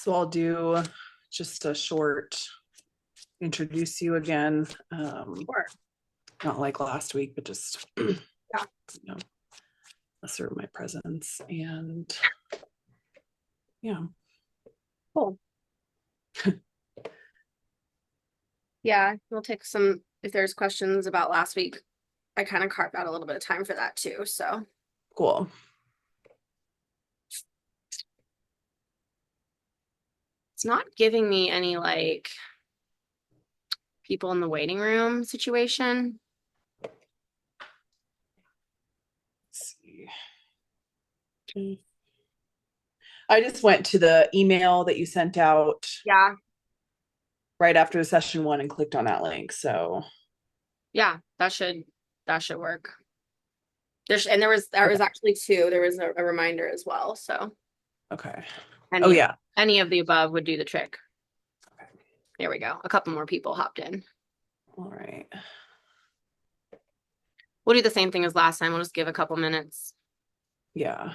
So I'll do just a short introduce you again. Sure. Not like last week, but just Yeah. assert my presence and yeah. Cool. Yeah, we'll take some, if there's questions about last week, I kind of carved out a little bit of time for that too, so. Cool. It's not giving me any like people in the waiting room situation. Let's see. I just went to the email that you sent out Yeah, right after the session one and clicked on that link. So yeah, that should work. And there okay. was actually two. There was a reminder as well. So Okay. Oh any of yeah. any of the above would do the trick. Okay. There we go. A couple more people hopped in. All right. We'll do the same thing as last time. We'll just give a couple minutes. Yeah.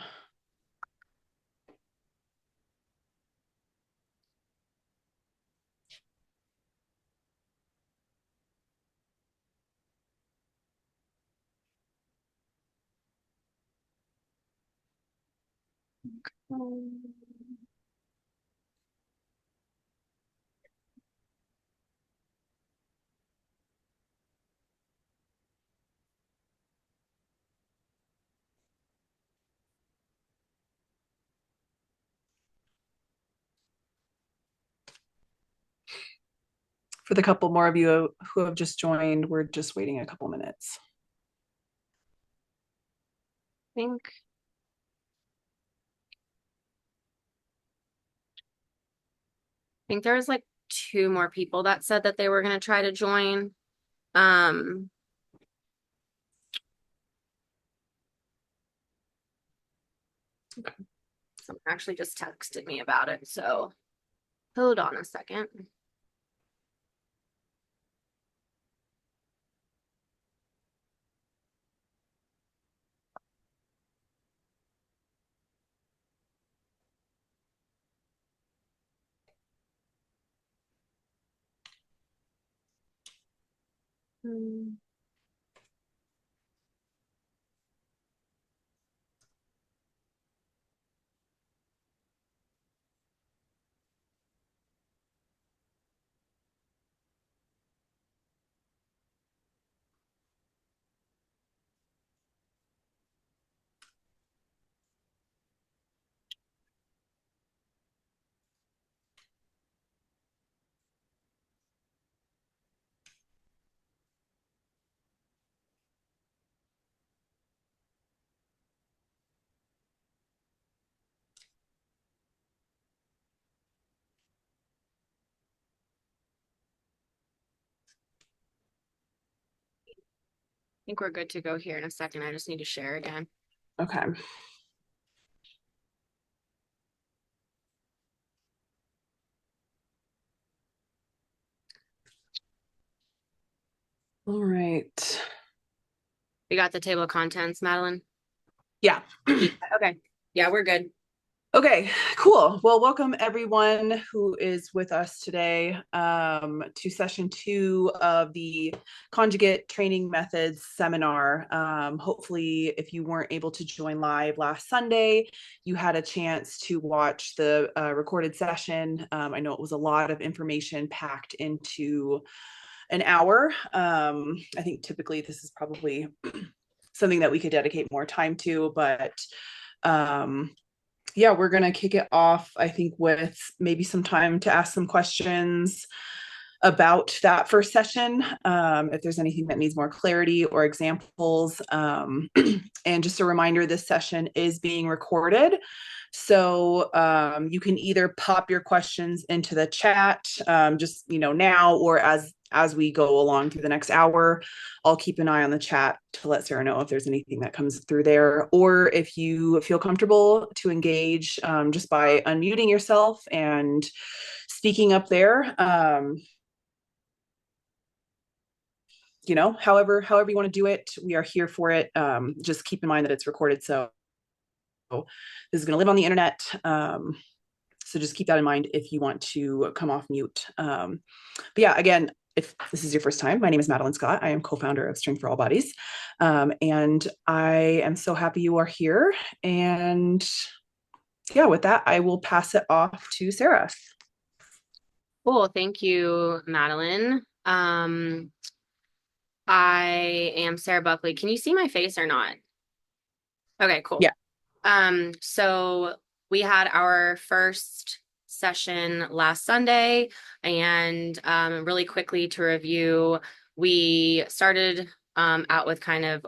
For the couple more of you who have just joined, we're just waiting a couple minutes. Think think there was like two more people that said that they were going to try to join. Um, Someone actually just texted me about it. So hold on a second. Hmm. I think we're good to go here in a second. I just need to share again. Okay. All right. We got the table of contents, Madeline. Yeah. Okay. Yeah, we're good. Okay, cool. Well, welcome everyone who is with us today to session 2 of the Conjugate Training Methods seminar. Hopefully, if you weren't able to join live last Sunday, you had a chance to watch the recorded session. I know it was a lot of information packed into an hour. I think typically this is probably something that we could dedicate more time to, but yeah, we're going to kick it off, I think, with maybe some time to ask some questions about that first session, if there's anything that needs more clarity or examples. And just a reminder, this session is being recorded. So you can either pop your questions into the chat, just now, or as we go along through the next hour. I'll keep an eye on the chat to let Sarah know if there's anything that comes through there, or if you feel comfortable to engage just by unmuting yourself and speaking up there. However you want to do it, we are here for it. Just keep in mind that it's recorded, so this is going to live on the internet. So just keep that in mind if you want to come off mute. But yeah, again, if this is your first time, my name is Madeline Scott. I am co-founder of Strength for All Bodies. And I am so happy you are here. And yeah, with that, I will pass it off to Sarah. Cool. Thank you, Madeline. I am Sarah Buckley. Can you see my face or not? Okay, cool. Yeah. So we had our first session last Sunday, and really quickly to review, we started out with kind of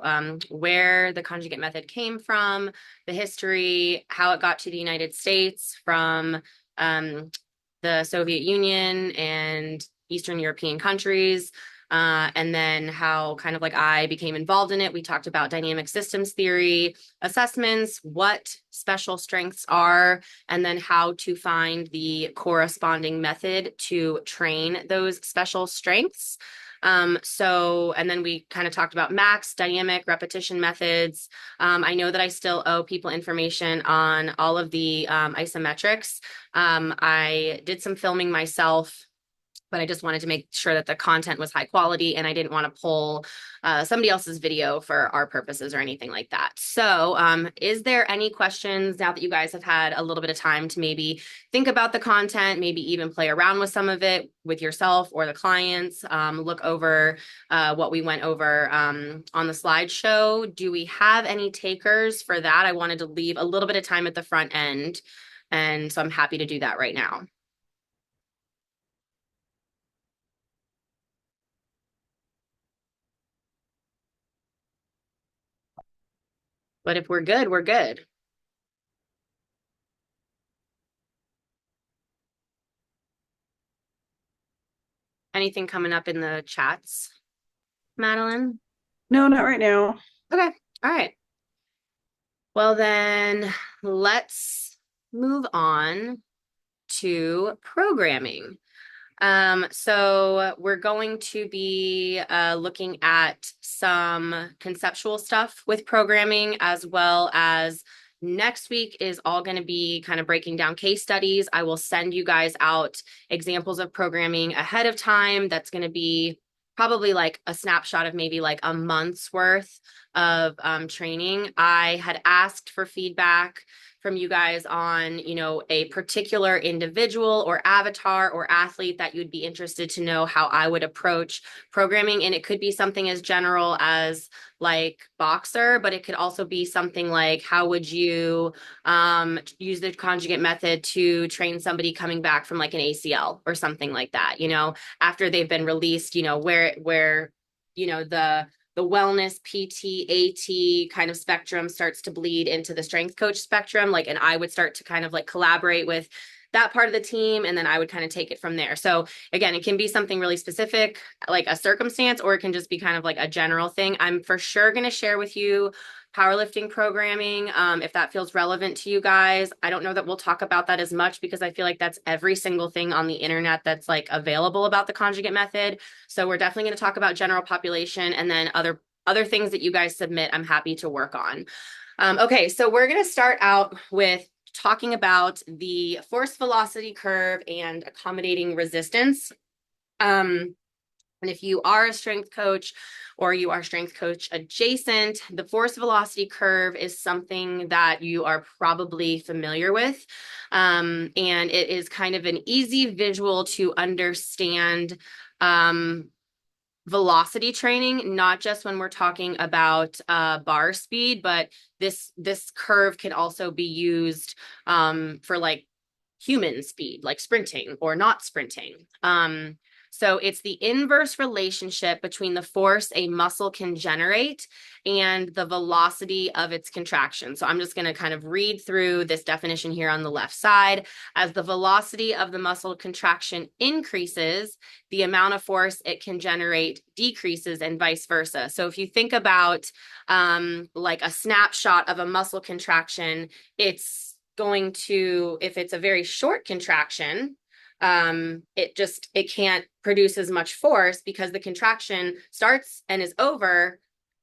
where the conjugate method came from, the history, how it got to the United States from the Soviet Union and Eastern European countries. And then how kind of like I became involved in it. We talked about dynamic systems theory, assessments, what special strengths are, and then how to find the corresponding method to train those special strengths. And then we kind of talked about max, dynamic, repetition methods. I know that I still owe people information on all of the isometrics. I did some filming myself, but I just wanted to make sure that the content was high quality and I didn't want to pull somebody else's video for our purposes or anything like that. So is there any questions now that you guys have had a little bit of time to maybe think about the content, maybe even play around with some of it with yourself or the clients, look over what we went over on the slideshow? Do we have any takers for that? I wanted to leave a little bit of time at the front end, and so I'm happy to do that right now. But if we're good, we're good. Anything coming up in the chats, Madeline? No, not right now. Okay. All right. Well, then let's move on to programming. So we're going to be looking at some conceptual stuff with programming, as well as next week is all going to be kind of breaking down case studies. I will send you guys out examples of programming ahead of time. That's going to be probably like a snapshot of maybe like a month's worth of training. I had asked for feedback from you guys on, you know, a particular individual or avatar or athlete that you'd be interested to know how I would approach programming. And it could be something as general as like boxer, but it could also be something like, how would you use the conjugate method to train somebody coming back from like an ACL or something like that, you know, after they've been released, you know, where, you know, the wellness PT, AT kind of spectrum starts to bleed into the strength coach spectrum. Like, and I would start to kind of like collaborate with that part of the team, and then I would kind of take it from there. So again, it can be something really specific, like a circumstance, or it can just be kind of like a general thing. I'm for sure going to share with you powerlifting programming, if that feels relevant to you guys. I don't know that we'll talk about that as much because I feel like that's every single thing on the internet that's like available about the conjugate method. So we're definitely going to talk about general population, and then other things that you guys submit, I'm happy to work on. Okay, so we're going to start out with talking about the force velocity curve and accommodating resistance. And if you are a strength coach or you are strength coach adjacent, the force velocity curve is something that you are probably familiar with. And it is kind of an easy visual to understand velocity training, not just when we're talking about bar speed, but this curve can also be used for like human speed, like sprinting or not sprinting. So it's the inverse relationship between the force a muscle can generate and the velocity of its contraction. So I'm just going to kind of read through this definition here on the left side. As the velocity of the muscle contraction increases, the amount of force it can generate decreases, and vice versa. So if you think about like a snapshot of a muscle contraction, it's going to, if it's a very short contraction, it can't produce as much force because the contraction starts and is over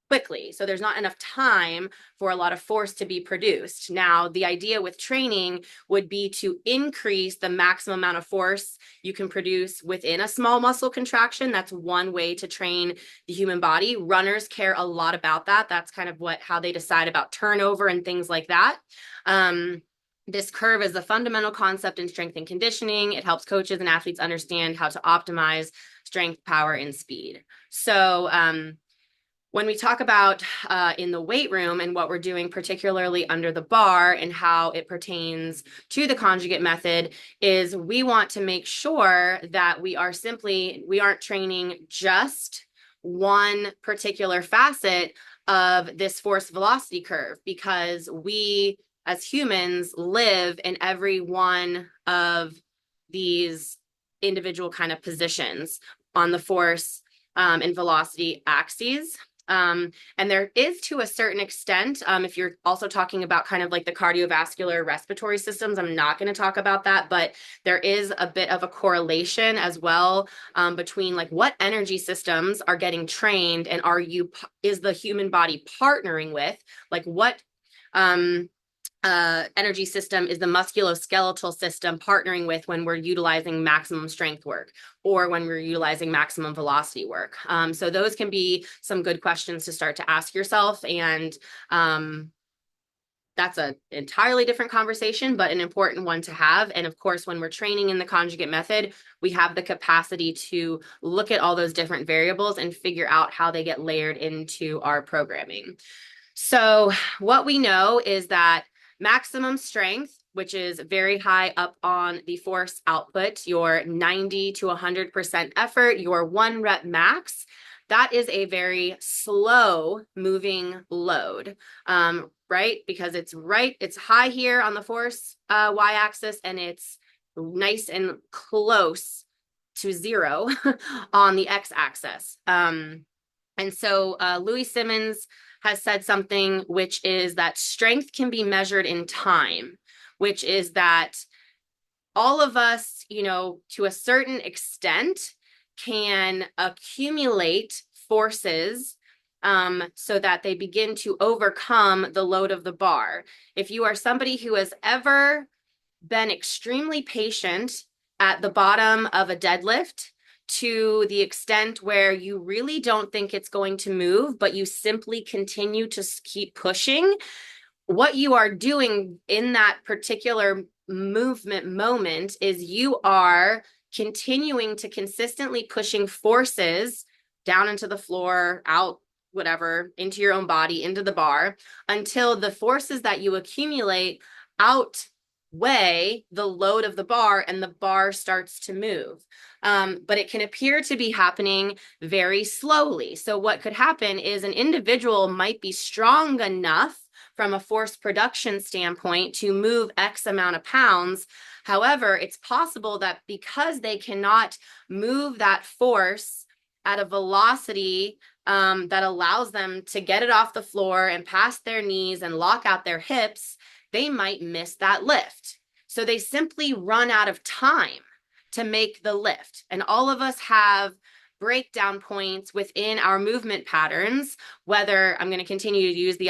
quickly. So there's not enough time for a lot of force to be produced. Now, the idea with training would be to increase the maximum amount of force you can produce within a small muscle contraction. That's one way to train the human body. Runners care a lot about that. That's kind of how they decide about turnover and things like that. This curve is the fundamental concept in strength and conditioning. It helps coaches and athletes understand how to optimize strength, power, and speed. So, when we talk about in the weight room and what we're doing, particularly under the bar and how it pertains to the conjugate method, is we want to make sure that we aren't training just one particular facet of this force velocity curve, because we as humans live in every one of these individual kind of positions on the force and velocity axes. And there is, to a certain extent, if you're also talking about kind of like the cardiovascular respiratory systems, I'm not going to talk about that, but there is a bit of a correlation as well between like what energy systems are getting trained and is the human body partnering with, like what energy system is the musculoskeletal system partnering with when we're utilizing maximum strength work or when we're utilizing maximum velocity work. So those can be some good questions to start to ask yourself. And that's an entirely different conversation, but an important one to have. And of course, when we're training in the conjugate method, we have the capacity to look at all those different variables and figure out how they get layered into our programming. So what we know is that maximum strength, which is very high up on the force output, your 90 to 100% effort, your 1 rep max, that is a very slow moving load, right? Because it's high here on the force y-axis, and it's nice and close to 0 on the x-axis. And so Louis Simmons has said something, which is that strength can be measured in time, which is that all of us, to a certain extent, can accumulate forces so that they begin to overcome the load of the bar. If you are somebody who has ever been extremely patient at the bottom of a deadlift, to the extent where you really don't think it's going to move, but you simply continue to keep pushing, what you are doing in that particular movement moment is you are continuing to consistently pushing forces down into the floor, out, whatever, into your own body, into the bar, until the forces that you accumulate outweigh the load of the bar and the bar starts to move. But it can appear to be happening very slowly. So what could happen is an individual might be strong enough from a force production standpoint to move X amount of pounds. However, it's possible that because they cannot move that force at a velocity that allows them to get it off the floor and pass their knees and lock out their hips, they might miss that lift. So they simply run out of time to make the lift. And all of us have breakdown points within our movement patterns, whether I'm going to continue to use the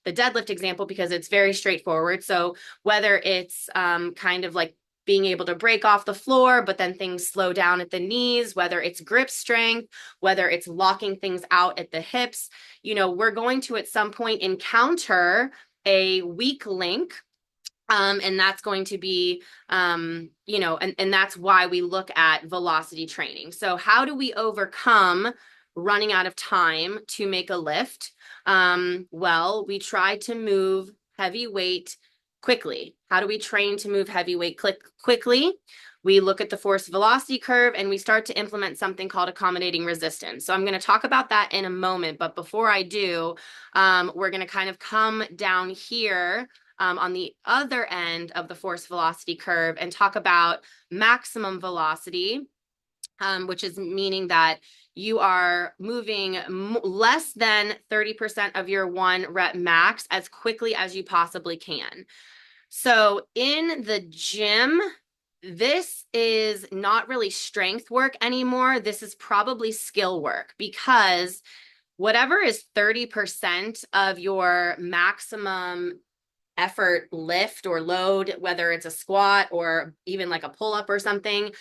deadlift example because it's very straightforward. So whether it's kind of like being able to break off the floor, but then things slow down at the knees, whether it's grip strength, whether it's locking things out at the hips, we're going to at some point encounter a weak link. And that's going to be, and that's why we look at velocity training. So how do we overcome running out of time to make a lift? Well, we try to move heavy weight quickly. How do we train to move heavy weight quickly? We look at the force velocity curve and we start to implement something called accommodating resistance. So I'm going to talk about that in a moment. But before I do, we're going to kind of come down here on the other end of the force velocity curve and talk about maximum velocity, which is meaning that you are moving less than 30% of your 1 rep max as quickly as you possibly can. So in the gym, this is not really strength work anymore. This is probably skill work, because whatever is 30% of your maximum effort lift or load, whether it's a squat or even like a pull-up or something,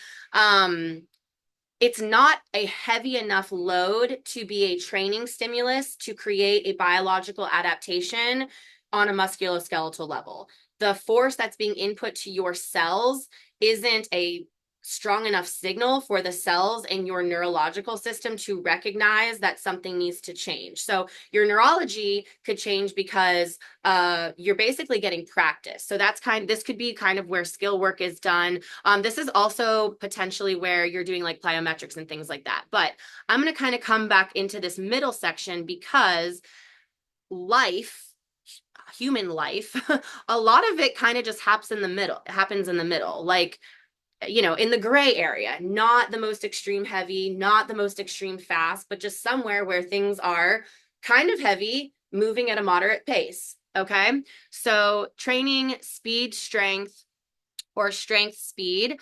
it's not a heavy enough load to be a training stimulus to create a biological adaptation on a musculoskeletal level. The force that's being input to your cells isn't a strong enough signal for the cells in your neurological system to recognize that something needs to change. So your neurology could change because you're basically getting practice. So this could be kind of where skill work is done. This is also potentially where you're doing like plyometrics and things like that. But I'm going to kind of come back into this middle section because human life, a lot of it kind of just happens in the middle. Like, in the gray area, not the most extreme heavy, not the most extreme fast, but just somewhere where things are kind of heavy, moving at a moderate pace. Okay. So training speed, strength, or strength speed,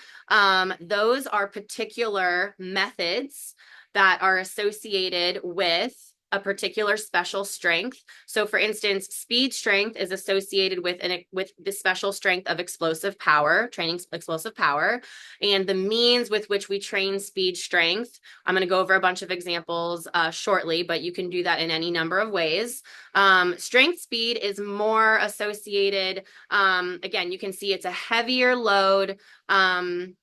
those are particular methods that are associated with a particular special strength. So for instance, speed strength is associated with the special strength of explosive power, training explosive power, and the means with which we train speed strength. I'm going to go over a bunch of examples shortly, but you can do that in any number of ways. Strength speed is more associated, again, you can see it's a heavier load, and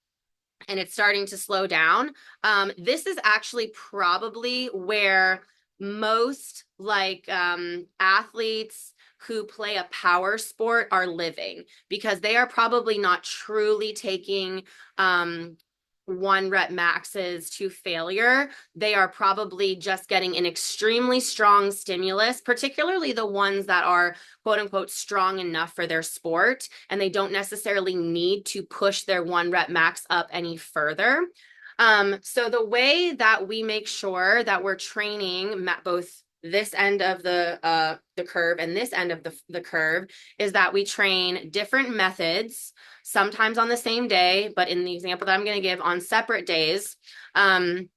it's starting to slow down. This is actually probably where most athletes who play a power sport are living, because they are probably not truly taking one rep maxes to failure. They are probably just getting an extremely strong stimulus, particularly the ones that are quote unquote strong enough for their sport, and they don't necessarily need to push their one rep max up any further. So the way that we make sure that we're training both this end of the curve and this end of the curve is that we train different methods, sometimes on the same day, but in the example that I'm going to give, on separate days. And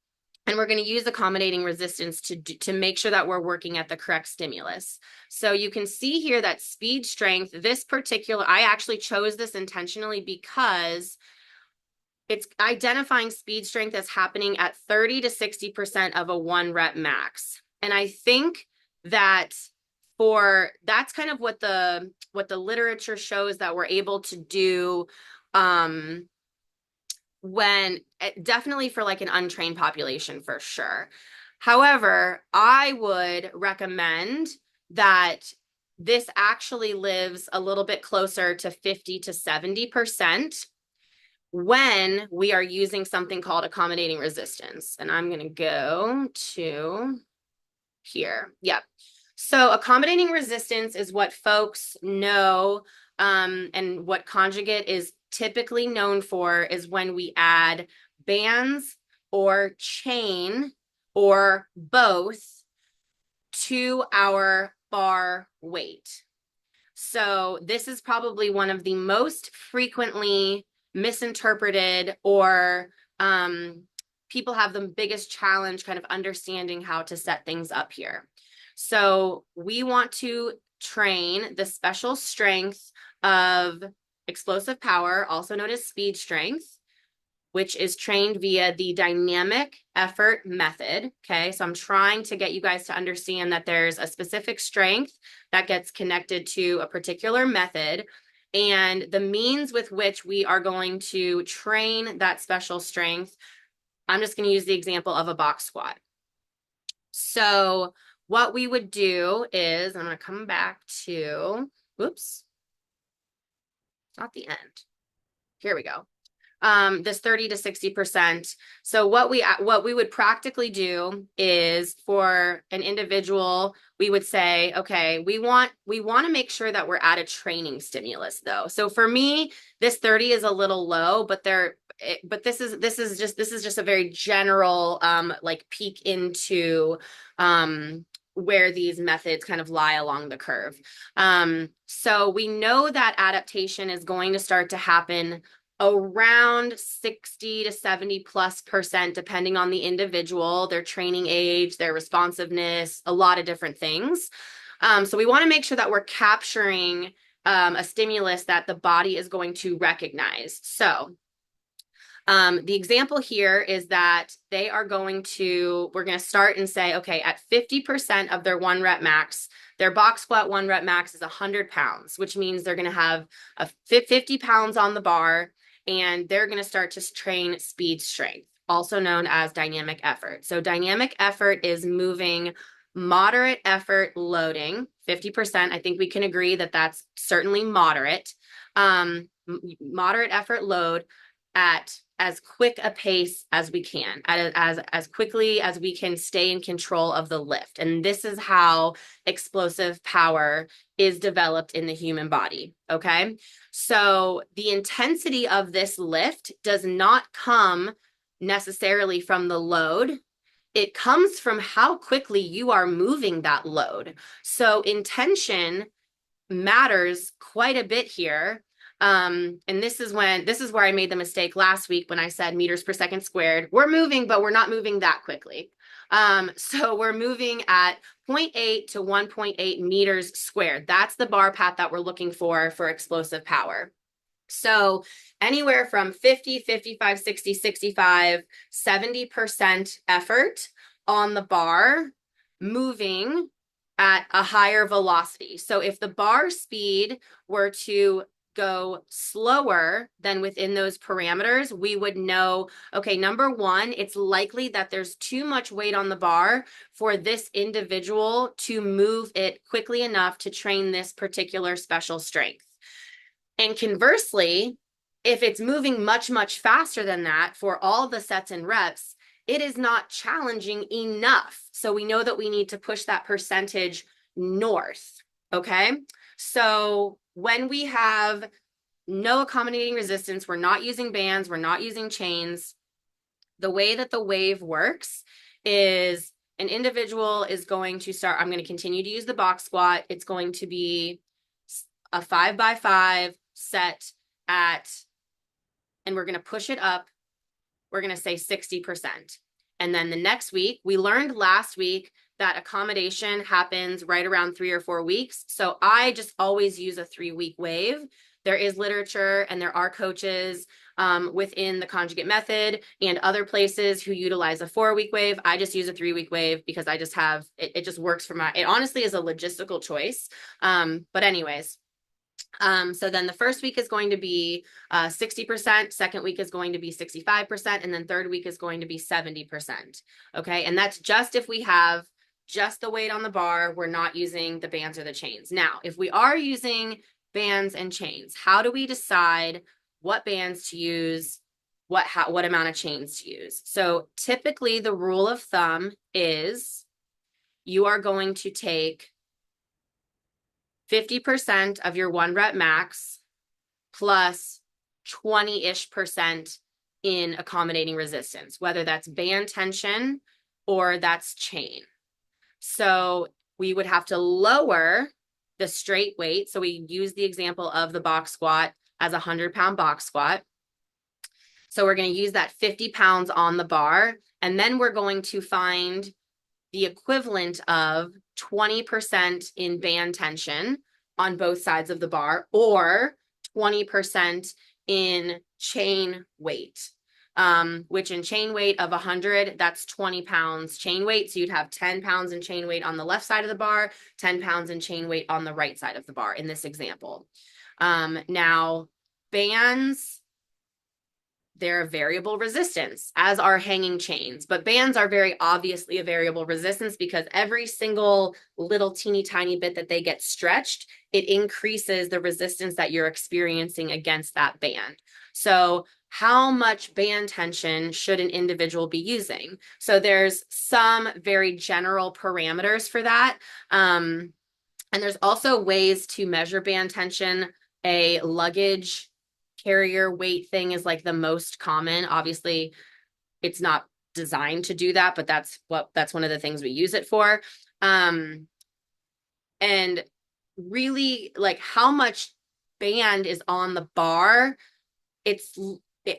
we're going to use accommodating resistance to make sure that we're working at the correct stimulus. So you can see here that speed strength, I actually chose this intentionally because it's identifying speed strength as happening at 30 to 60% of a one rep max. And I think that that's kind of what the literature shows that we're able to do definitely for like an untrained population for sure. However, I would recommend that this actually lives a little bit closer to 50 to 70% when we are using something called accommodating resistance. And I'm going to go to here. Yep. So accommodating resistance is what folks know, and what Conjugate is typically known for is when we add bands or chain or both to our bar weight. So this is probably one of the most frequently misinterpreted, or people have the biggest challenge kind of understanding how to set things up here. So we want to train the special strength of explosive power, also known as speed strength, which is trained via the dynamic effort method. Okay, so I'm trying to get you guys to understand that there's a specific strength that gets connected to a particular method, and the means with which we are going to train that special strength. I'm just going to use the example of a box squat. So what we would do is, I'm going to come back to, whoops, not the end. Here we go. This 30 to 60%. So what we would practically do is, for an individual, we would say, okay, we want to make sure that we're at a training stimulus though. So for me, this 30 is a little low, but this is just a very general like peek into where these methods kind of lie along the curve. So we know that adaptation is going to start to happen around 60 to 70+%, depending on the individual, their training age, their responsiveness, a lot of different things. So we want to make sure that we're capturing a stimulus that the body is going to recognize. So the example here is that we're going to start and say, okay, at 50% of their 1 rep max, their box squat 1 rep max is 100 pounds, which means they're going to have 50 pounds on the bar, and they're going to start to train speed strength, also known as dynamic effort. So dynamic effort is moving moderate effort loading, 50%. I think we can agree that that's certainly moderate. Moderate effort load at as quick a pace as we can, as quickly as we can stay in control of the lift. And this is how explosive power is developed in the human body, okay? So the intensity of this lift does not come necessarily from the load. It comes from how quickly you are moving that load. So intention matters quite a bit here. And this is where I made the mistake last week when I said meters per second squared. We're moving, but we're not moving that quickly. So we're moving at 0.8 to 1.8 meters squared. That's the bar path that we're looking for explosive power. So anywhere from 50, 55, 60, 65, 70% effort on the bar, moving at a higher velocity. So if the bar speed were to go slower than within those parameters, we would know, okay, number one, it's likely that there's too much weight on the bar for this individual to move it quickly enough to train this particular special strength. And conversely, if it's moving much, much faster than that for all the sets and reps, it is not challenging enough. So we know that we need to push that percentage north, okay? So when we have no accommodating resistance, we're not using bands, we're not using chains, the way that the wave works is an individual is going to start, I'm going to continue to use the box squat. It's going to be a 5x5 set at, and we're going to push it up. We're going to say 60%. And then the next week, we learned last week that accommodation happens right around 3 or 4 weeks. So I just always use a 3-week wave. There is literature and there are coaches within the conjugate method and other places who utilize a 4-week wave. I just use a 3-week wave because I just have, it just works for it honestly is a logistical choice. But anyways, so then the first week is going to be 60%, second week is going to be 65%, and then third week is going to be 70%. Okay, and that's just if we have just the weight on the bar, we're not using the bands or the chains. Now, if we are using bands and chains, how do we decide what bands to use, what amount of chains to use? So typically the rule of thumb is you are going to take 50% of your 1 rep max plus 20-ish% in accommodating resistance, whether that's band tension or that's chain. So we would have to lower the straight weight. So we use the example of the box squat as a 100-pound box squat. So we're going to use that 50 pounds on the bar, and then we're going to find the equivalent of 20% in band tension on both sides of the bar, or 20% in chain weight, which in chain weight of 100, that's 20 pounds chain weight. So you'd have 10 pounds in chain weight on the left side of the bar, 10 pounds in chain weight on the right side of the bar in this example. Now, bands, they're a variable resistance, as are hanging chains. But bands are very obviously a variable resistance because every single little teeny tiny bit that they get stretched, it increases the resistance that you're experiencing against that band. So how much band tension should an individual be using? So there's some very general parameters for that. And there's also ways to measure band tension. A luggage carrier weight thing is like the most common. Obviously, it's not designed to do that, but that's one of the things we use it for. And really, like, how much band is on the bar it's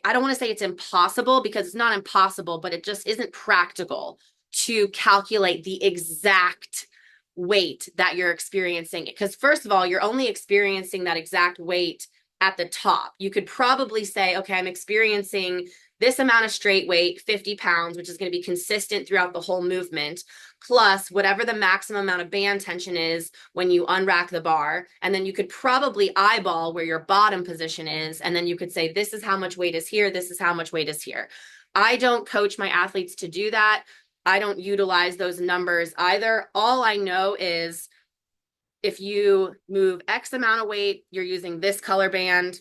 I don't want to say it's impossible because it's not impossible, but it just isn't practical to calculate the exact weight that you're experiencing. Because first of all, you're only experiencing that exact weight at the top. You could probably say, okay, I'm experiencing this amount of straight weight, 50 pounds, which is going to be consistent throughout the whole movement, plus whatever the maximum amount of band tension is when you unrack the bar. And then you could probably eyeball where your bottom position is. And then you could say, this is how much weight is here. This is how much weight is here. I don't coach my athletes to do that. I don't utilize those numbers either. All I know is if you move X amount of weight, you're using this color band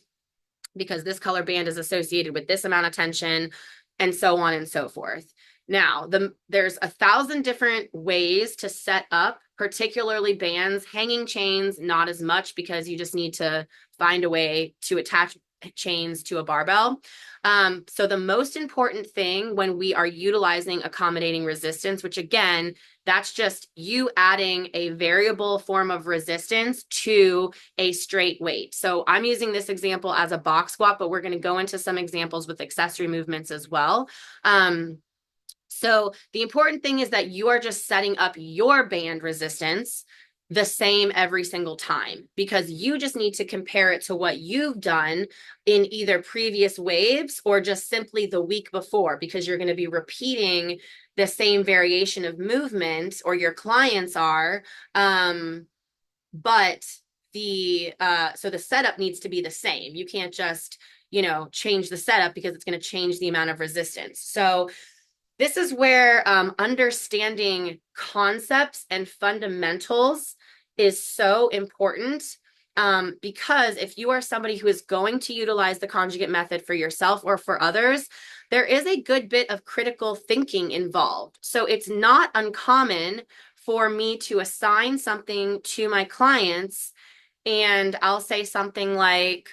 because this color band is associated with this amount of tension, and so on and so forth. Now, there's 1,000 different ways to set up, particularly bands. Hanging chains, not as much because you just need to find a way to attach chains to a barbell. So the most important thing when we are utilizing accommodating resistance, which again, that's just you adding a variable form of resistance to a straight weight. So I'm using this example as a box squat, but we're going to go into some examples with accessory movements as well. So the important thing is that you are just setting up your band resistance the same every single time, because you just need to compare it to what you've done in either previous waves or just simply the week before, because you're going to be repeating the same variation of movement, or your clients are. But so the setup needs to be the same. You can't just, change the setup because it's going to change the amount of resistance. So this is where understanding concepts and fundamentals is so important, because if you are somebody who is going to utilize the conjugate method for yourself or for others, there is a good bit of critical thinking involved. So it's not uncommon for me to assign something to my clients, and I'll say something like,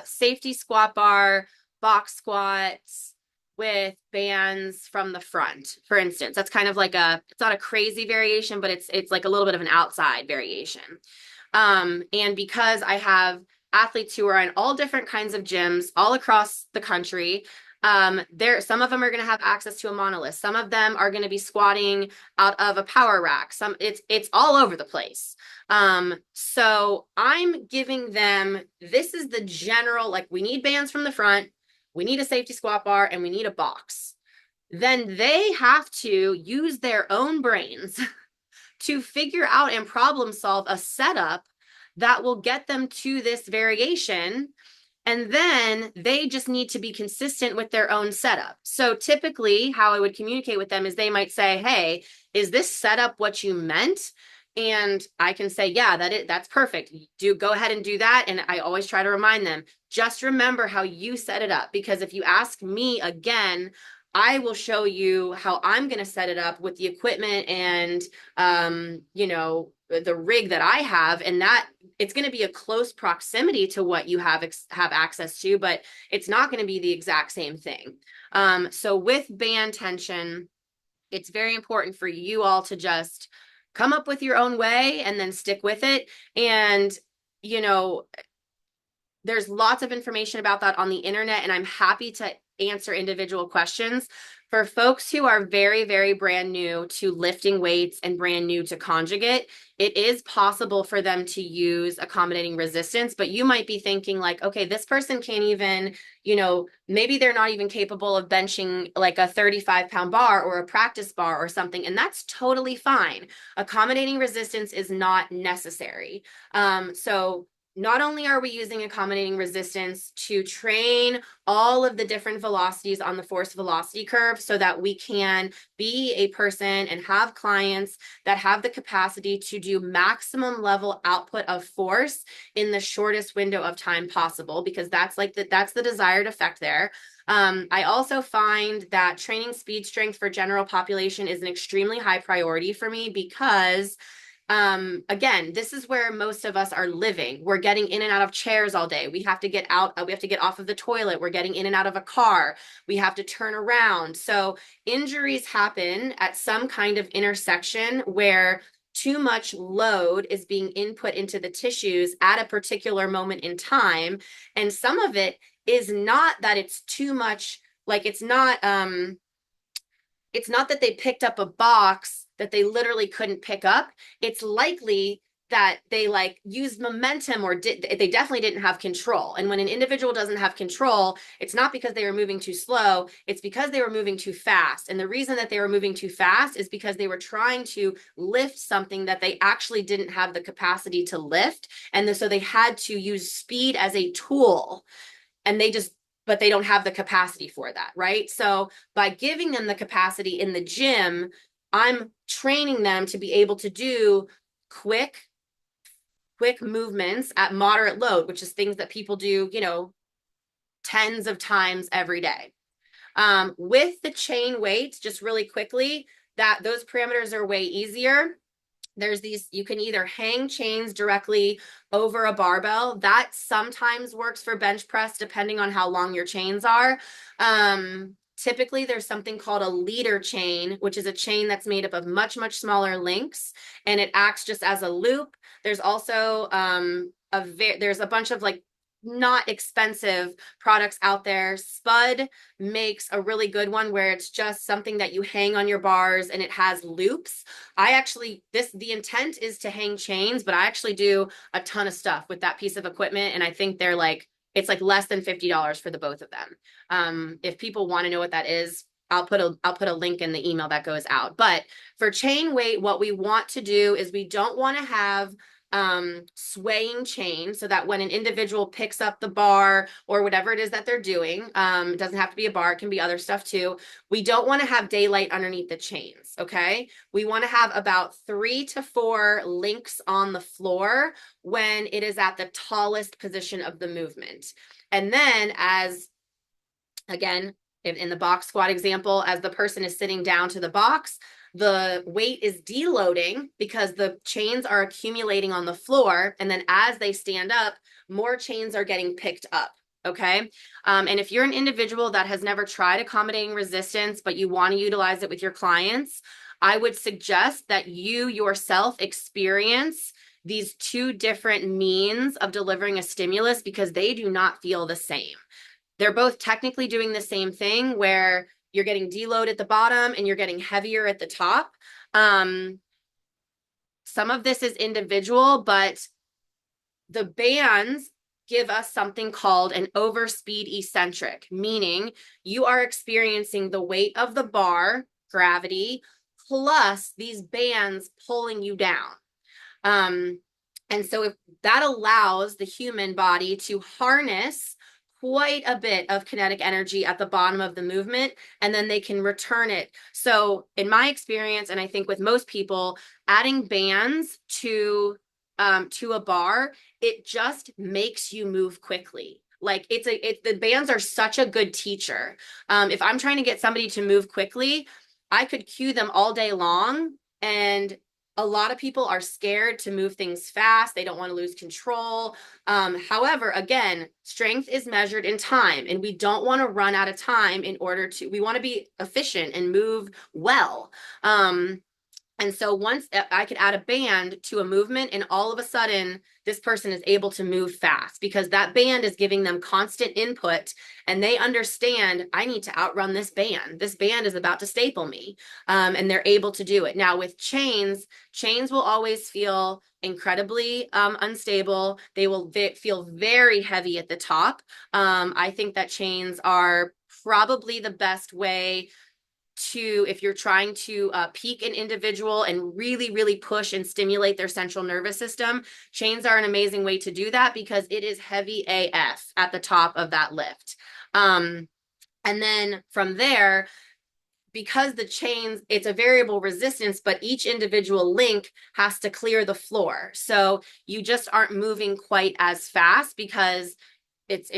safety squat bar, box squats with bands from the front, for instance. That's kind of like it's not a crazy variation, but it's like a little bit of an outside variation. And because I have athletes who are in all different kinds of gyms all across the country, some of them are going to have access to a monolith. Some of them are going to be squatting out of a power rack. It's all over the place. So I'm giving them, this is the general, like, we need bands from the front, we need a safety squat bar, and we need a box. Then they have to use their own brains to figure out and problem solve a setup that will get them to this variation. And then they just need to be consistent with their own setup. So typically how I would communicate with them is they might say, hey, is this setup what you meant? And I can say, yeah, that's perfect. Go ahead and do that. And I always try to remind them, just remember how you set it up. Because if you ask me again, I will show you how I'm going to set it up with the equipment and, the rig that I have, and that it's going to be a close proximity to what you have access to, but it's not going to be the exact same thing. So with band tension, it's very important for you all to just come up with your own way and then stick with it. And, there's lots of information about that on the internet, and I'm happy to answer individual questions. For folks who are very, very brand new to lifting weights and brand new to conjugate, it is possible for them to use accommodating resistance, but you might be thinking like, okay, this person can't even, maybe they're not even capable of benching like a 35-pound bar or a practice bar or something, and that's totally fine. Accommodating resistance is not necessary. So not only are we using accommodating resistance to train all of the different velocities on the force velocity curve so that we can be a person and have clients that have the capacity to do maximum level output of force in the shortest window of time possible, because that's the desired effect there. I also find that training speed strength for general population is an extremely high priority for me, because again, this is where most of us are living. We're getting in and out of chairs all day. We have to get out, we have to get off of the toilet. We're getting in and out of a car. We have to turn around. So injuries happen at some kind of intersection where too much load is being input into the tissues at a particular moment in time. And some of it is not that it's too much, like it's not that they picked up a box that they literally couldn't pick up. It's likely that they like used momentum or they definitely didn't have control. And when an individual doesn't have control, it's not because they were moving too slow, it's because they were moving too fast. And the reason that they were moving too fast is because they were trying to lift something that they actually didn't have the capacity to lift. And so they had to use speed as a tool, and but they don't have the capacity for that, right? So by giving them the capacity in the gym, I'm training them to be able to do quick movements at moderate load, which is things that people do, tens of times every day. With the chain weights, just really quickly, that those parameters are way easier. There's these, you can either hang chains directly over a barbell. That sometimes works for bench press, depending on how long your chains are. Typically, there's something called a leader chain, which is a chain that's made up of much, much smaller links, and it acts just as a loop. There's also there's a bunch of like not expensive products out there. Spud makes a really good one where it's just something that you hang on your bars and it has loops. The intent is to hang chains, but I actually do a ton of stuff with that piece of equipment. And I think it's like less than $50 for the both of them. If people want to know what that is, I'll put a link in the email that goes out. But for chain weight, what we want to do is we don't want to have swaying chain, so that when an individual picks up the bar or whatever it is that they're doing, it doesn't have to be a bar, it can be other stuff too. We don't want to have daylight underneath the chains, okay? We want to have about 3 to 4 links on the floor when it is at the tallest position of the movement. And then again, in the box squat example, as the person is sitting down to the box, the weight is deloading because the chains are accumulating on the floor. And then as they stand up, more chains are getting picked up. Okay. And if you're an individual that has never tried accommodating resistance, but you want to utilize it with your clients, I would suggest that you yourself experience these 2 different means of delivering a stimulus, because they do not feel the same. They're both technically doing the same thing, where you're getting deload at the bottom and you're getting heavier at the top. Some of this is individual, but the bands give us something called an overspeed eccentric, meaning you are experiencing the weight of the bar, gravity, plus these bands pulling you down. And so if that allows the human body to harness quite a bit of kinetic energy at the bottom of the movement, and then they can return it. So in my experience, and I think with most people, adding bands to a bar, it just makes you move quickly. Like the bands are such a good teacher. If I'm trying to get somebody to move quickly, I could cue them all day long, and a lot of people are scared to move things fast. They don't want to lose control. However, again, strength is measured in time, and we don't want to run out of time we want to be efficient and move well. And so once I could add a band to a movement, and all of a sudden this person is able to move fast, because that band is giving them constant input, and they understand, I need to outrun this band. This band is about to staple me. And they're able to do it. Now with chains will always feel incredibly unstable. They will feel very heavy at the top. I think that chains are probably the best way if you're trying to peak an individual and really, really push and stimulate their central nervous system. Chains are an amazing way to do that, because it is heavy AF at the top of that lift. And then from there, because the chains, it's a variable resistance, but each individual link has to clear the floor. So you just aren't moving quite as fast, because it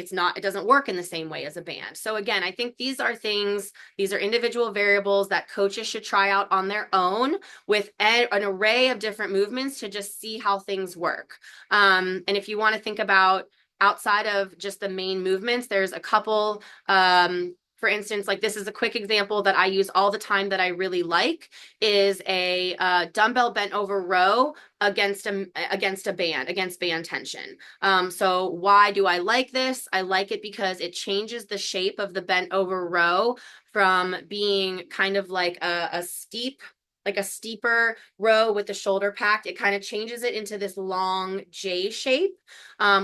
doesn't work in the same way as a band. So again, I think these are individual variables that coaches should try out on their own with an array of different movements to just see how things work. And if you want to think about outside of just the main movements, there's a couple, for for instance, like this is a quick example that I use all the time that I really like is a dumbbell bent over row against a band, against band tension. So why do I like this? I like it because it changes the shape of the bent over row from being kind of like a steep, like a steeper row with the shoulder packed. It kind of changes it into this long J shape,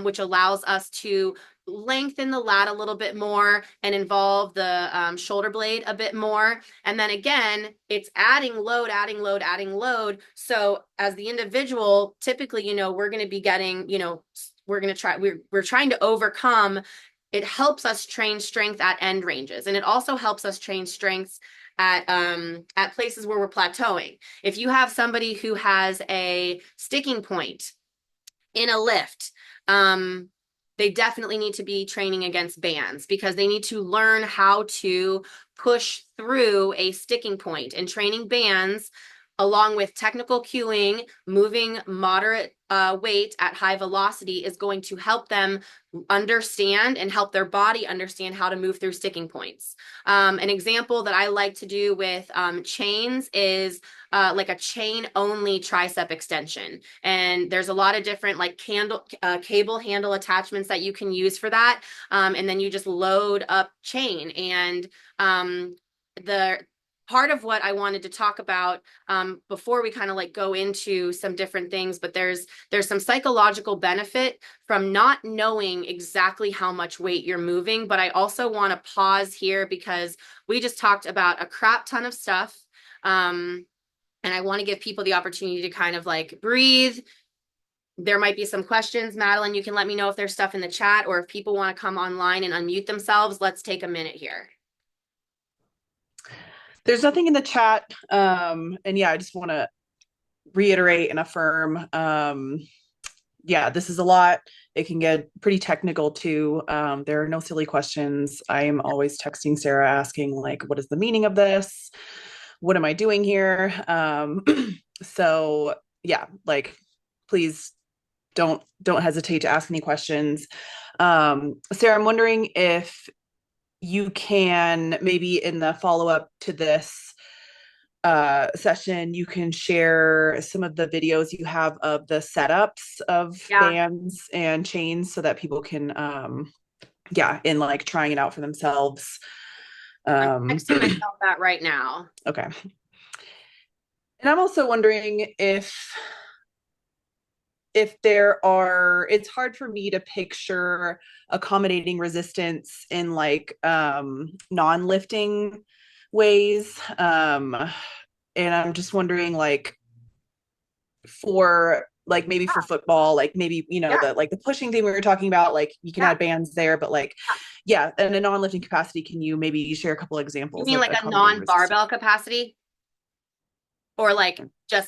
which allows us to lengthen the lat a little bit more and involve the shoulder blade a bit more. And then again, it's adding load, adding load, adding load. So as the individual, typically, we're going to be getting, we're trying to overcome. It helps us train strength at end ranges. And it also helps us train strengths at places where we're plateauing. If you have somebody who has a sticking point in a lift, they definitely need to be training against bands because they need to learn how to push through a sticking point. And training bands, along with technical cueing, moving moderate weight at high velocity, is going to help them understand and help their body understand how to move through sticking points. An example that I like to do with chains is like a chain only tricep extension. And there's a lot of different like cable handle attachments that you can use for that. And then you just load up chain. And the part of what I wanted to talk about before we kind of like go into some different things, but there's some psychological benefit from not knowing exactly how much weight you're moving. But I also want to pause here because we just talked about a crap ton of stuff. And I want to give people the opportunity to kind of like breathe. There might be some questions. Madeline, you can let me know if there's stuff in the chat or if people want to come online and unmute themselves. Let's take a minute here. There's nothing in the chat. And yeah, I just want to reiterate and affirm. Yeah, this is a lot. It can get pretty technical too. There are no silly questions. I am always texting Sarah asking like, what is the meaning of this? What am I doing here? So yeah, like, please don't hesitate to ask any questions. Sarah, I'm wondering if you can maybe in the follow-up to this session, you can share some of the videos you have of the setups of bands and chains so that people can in like trying it out for themselves. I'm texting myself that right now. Okay. And I'm also wondering if it's hard for me to picture accommodating resistance in like non-lifting ways. And I'm just wondering like for like maybe for football, like maybe, the pushing thing we were talking about, like you can add bands there, but like, in a non-lifting capacity, can you maybe share a couple examples? You mean like a non-barbell capacity? Or like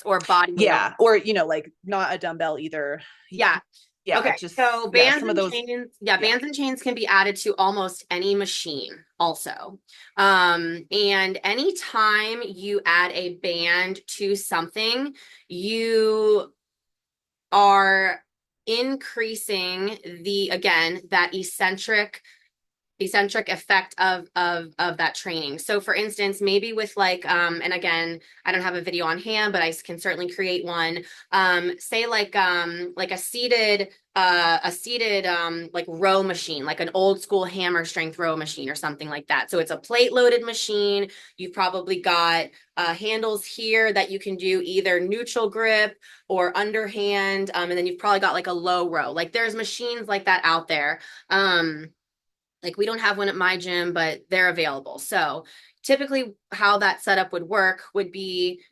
or body weight. Yeah. Or, like not a dumbbell either. Yeah. Yeah. Okay. Just, so bands some and of those chains, bands and chains can be added to almost any machine also. And anytime you add a band to something, you are increasing that eccentric effect of that training. So for instance, maybe with like and again, I don't have a video on hand, but I can certainly create one. Say like a seated like row machine, like an old school hammer strength row machine or something like that. So it's a plate loaded machine. You've probably got handles here that you can do either neutral grip or underhand, and then you've probably got like a low row. Like there's machines like that out there. Like we don't have one at my gym, but they're available. So typically how that setup would work would be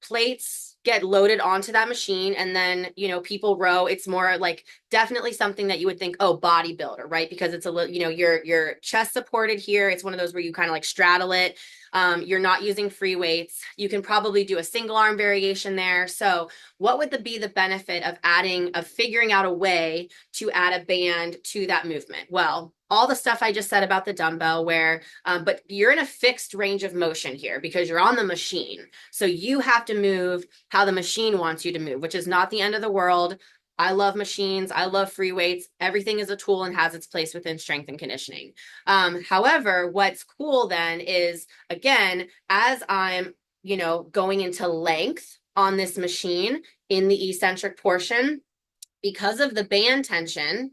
plates get loaded onto that machine and then, people row. It's more like definitely something that you would think, oh, bodybuilder, right? Because it's a little, your chest supported here. It's one of those where you kind of like straddle it. You're not using free weights. You can probably do a single arm variation there. So what would be the benefit of figuring out a way to add a band to that movement? Well, all the stuff I just said about the dumbbell but you're in a fixed range of motion here because you're on the machine. So you have to move how the machine wants you to move, which is not the end of the world. I love machines. I love free weights. Everything is a tool and has its place within strength and conditioning. However, what's cool then is, again, as I'm, going into length on this machine in the eccentric portion, because of the band tension,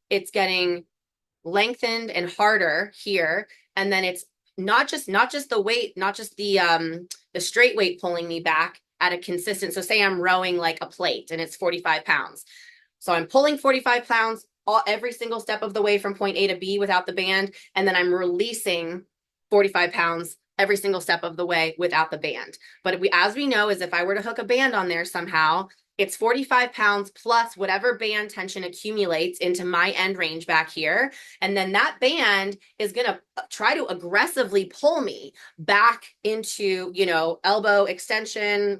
it's getting lengthened and harder here. And then it's not just the weight, not just the straight weight pulling me back at a consistent. So say I'm rowing like a plate and it's 45 pounds. So I'm pulling 45 pounds every single step of the way from point A to B without the band. And then I'm releasing 45 pounds every single step of the way without the band. But as we know, is if I were to hook a band on there somehow, it's 45 pounds plus whatever band tension accumulates into my end range back here. And then that band is going to try to aggressively pull me back into, elbow extension,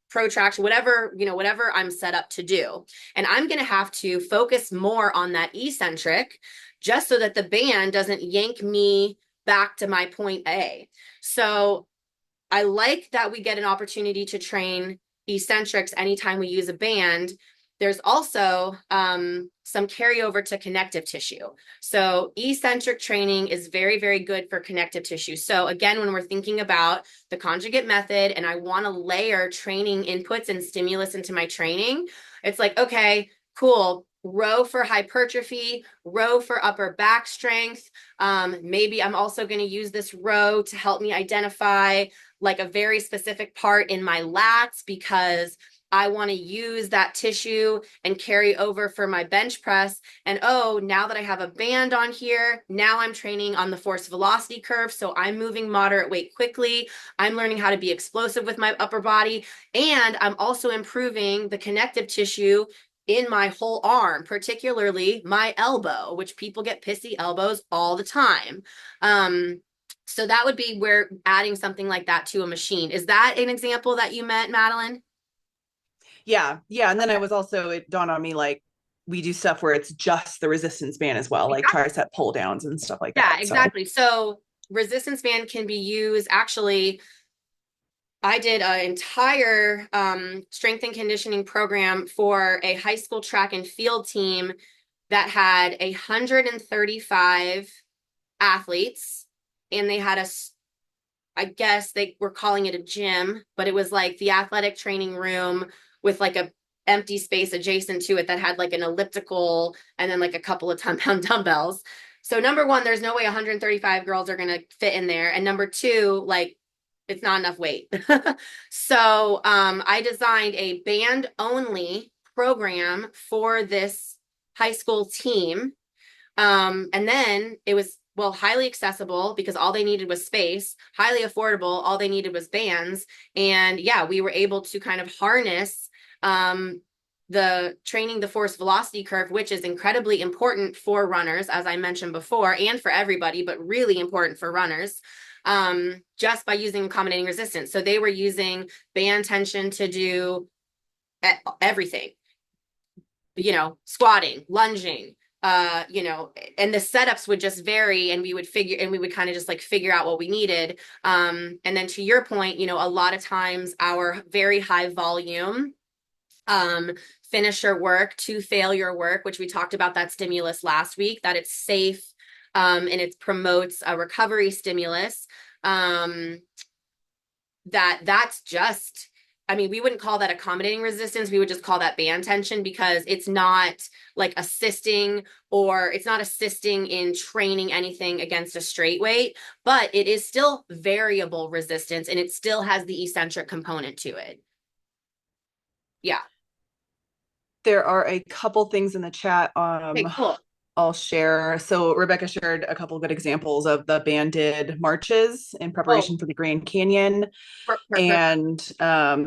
protraction, whatever I'm set up to do. And I'm going to have to focus more on that eccentric just so that the band doesn't yank me back to my point A. So I like that we get an opportunity to train eccentrics anytime we use a band. There's also some carryover to connective tissue. So eccentric training is very, very good for connective tissue. So again, when we're thinking about the conjugate method and I want to layer training inputs and stimulus into my training, it's like, okay, cool. Row for hypertrophy, row for upper back strength. Maybe I'm also going to use this row to help me identify like a very specific part in my lats because I want to use that tissue and carry over for my bench press. And oh, now that I have a band on here, now I'm training on the force velocity curve. So I'm moving moderate weight quickly. I'm learning how to be explosive with my upper body. And I'm also improving the connective tissue in my whole arm, particularly my elbow, which people get pissy elbows all the time. So that would be where adding something like that to a machine. Is that an example that you meant, Madeline? Yeah. Yeah. And then Okay. it dawned on me like we do stuff where it's just the resistance band as well, like Exactly. tricep pull downs and stuff like Yeah, that. So exactly. So resistance band can be used. Actually, I did an entire strength and conditioning program for a high school track and field team that had 135 athletes, and they had I guess they were calling it a gym, but it was like the athletic training room with like a empty space adjacent to it that had like an elliptical and then like a couple of 10-pound dumbbells. So number one, there's no way 135 girls are going to fit in there. And number two, like it's not enough weight. So I designed a band only program for this high school team. And then it was, well, highly accessible because all they needed was space, highly affordable, all they needed was bands. And yeah, we were able to kind of harness the training the force velocity curve, which is incredibly important for runners, as I mentioned before, and for everybody, but really important for runners, just by using accommodating resistance. So they were using band tension to do everything, squatting, lunging, and the setups would just vary and we would kind of just like figure out what we needed. And then to your point, a lot of times our very high volume finisher work to failure work, which we talked about that stimulus last week, that it's safe, and it promotes a recovery stimulus. That's just, I mean, we wouldn't call that accommodating resistance. We would just call that band tension because it's not like assisting, or it's not assisting in training anything against a straight weight, but it is still variable resistance and it still has the eccentric component to it. Yeah. there are a couple things in the chat. Okay, cool. I'll share. So Rebecca shared a couple good examples of the banded marches in Oh, preparation for the Grand Canyon, perfect. and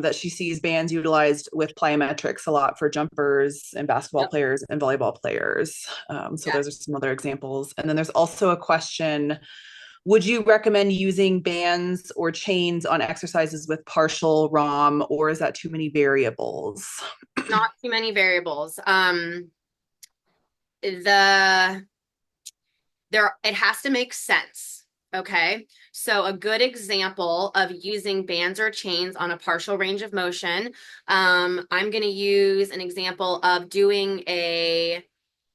that she sees bands utilized with plyometrics a lot for jumpers and basketball Yep. players and volleyball players. So Yeah. those are some other examples. And then there's also a question: would you recommend using bands or chains on exercises with partial ROM, or is that too many variables? Not too many variables. The There, it has to make sense. Okay, so a good example of using bands or chains on a partial range of motion. I'm going to use an example of doing a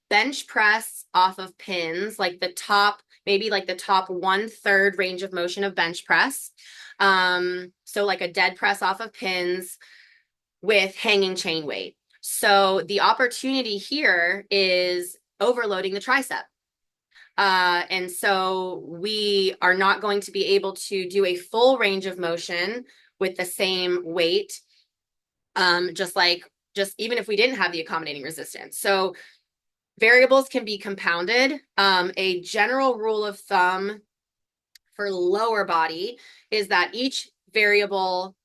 bench press off of pins, like the top, maybe like the top 1/3 range of motion of bench press. So like a dead press off of pins with hanging chain weight. So the opportunity here is overloading the tricep. And so we are not going to be able to do a full range of motion with the same weight, just even if we didn't have the accommodating resistance. So variables can be compounded. A general rule of thumb for lower body is that each variable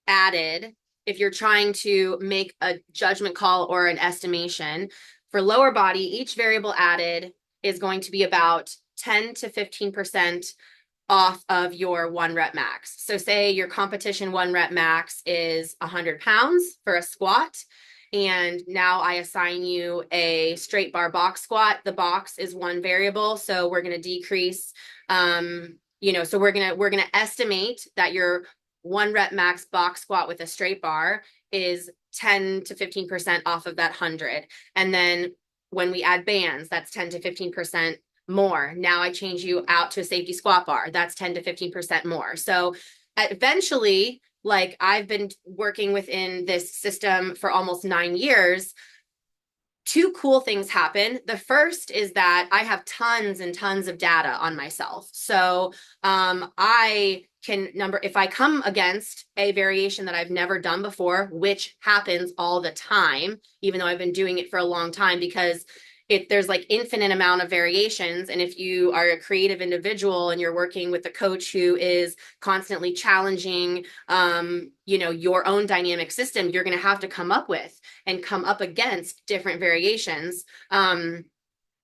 added, if you're trying to make a judgment call or an estimation, for lower body, each variable added is going to be about 10 to 15% off of your 1 rep max. So say your competition 1 rep max is 100 pounds for a squat. And now I assign you a straight bar box squat. The box is one variable. So we're going to decrease, so we're going to estimate that your 1 rep max box squat with a straight bar is 10 to 15% off of that 100. And then when we add bands, that's 10 to 15% more. Now I change you out to a safety squat bar. That's 10 to 15% more. So eventually, like I've been working within this system for almost 9 years, two cool things happen. The first is that I have tons and tons of data on myself. So I can if I come against a variation that I've never done before, which happens all the time, even though I've been doing it for a long time, because there's like infinite amount of variations. And if you are a creative individual and you're working with a coach who is constantly challenging, your own dynamic system, you're going to have to come up against different variations.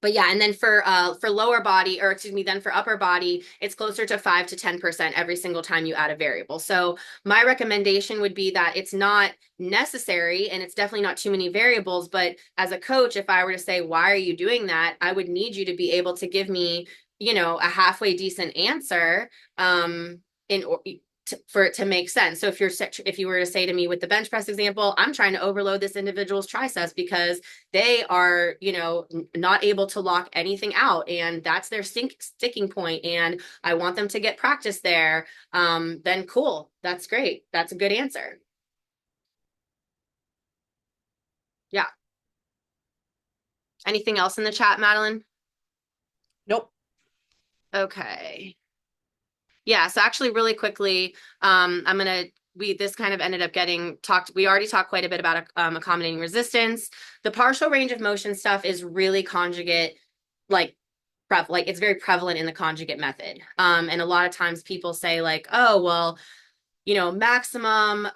But yeah, and then for lower body, or excuse me, then for upper body, it's closer to 5 to 10% every single time you add a variable. So my recommendation would be that it's not necessary and it's definitely not too many variables. But as a coach, if I were to say, why are you doing that? I would need you to be able to give me, a halfway decent answer, in for it to make sense. So if you were to say to me with the bench press example, I'm trying to overload this individual's triceps because they are, not able to lock anything out, and that's their sticking point, and I want them to get practice there, then cool. That's great. That's a good answer. Yeah. Anything else in the chat, Madeline? Nope. Okay. Yeah, so actually really quickly, this kind of ended up we already talked quite a bit about accommodating resistance. The partial range of motion stuff is really conjugate, like it's very prevalent in the conjugate method. And a lot of times people say like, oh, well, maximum,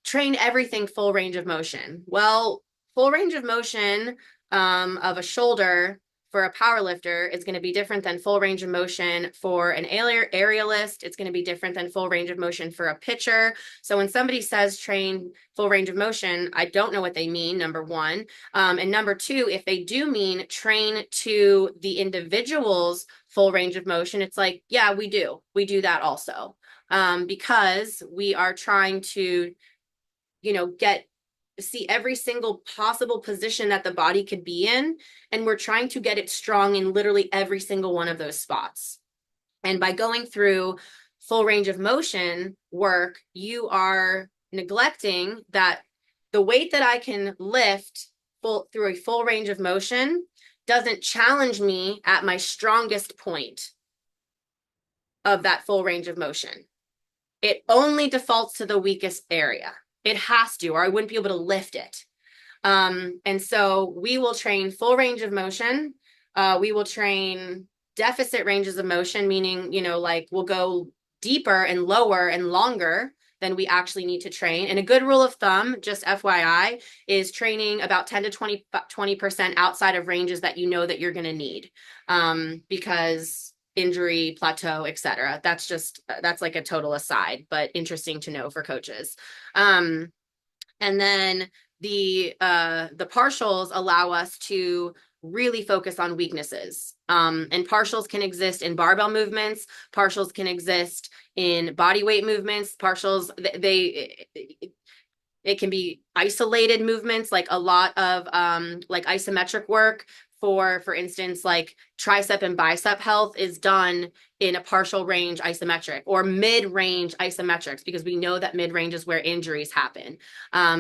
train everything full range of motion. Well, full range of motion of a shoulder for a power lifter is going to be different than full range of motion for an aerialist. It's going to be different than full range of motion for a pitcher. So when somebody says train full range of motion, I don't know what they mean, number one. And number two, if they do mean train to the individual's full range of motion, it's like, yeah, we do. We do that also. Because we are trying to, see every single possible position that the body could be in. And we're trying to get it strong in literally every single one of those spots. And by going through full range of motion work, you are neglecting that the weight that I can lift through a full range of motion doesn't challenge me at my strongest point of that full range of motion. It only defaults to the weakest area. It has to, or I wouldn't be able to lift it. And so we will train full range of motion. We will train deficit ranges of motion, meaning, we'll go deeper and lower and longer than we actually need to train. And a good rule of thumb, just FYI, is training about 10 to 20% outside of ranges that that you're going to need. Because injury, plateau, etc. That's like a total aside, but interesting to know for coaches. And then the partials allow us to really focus on weaknesses. And partials can exist in barbell movements. Partials can exist in body weight movements. Partials, it can be isolated movements, like a lot of like isometric work for instance, like tricep and bicep health is done in a partial range isometric or mid-range isometrics, because we know that mid-range is where injuries happen.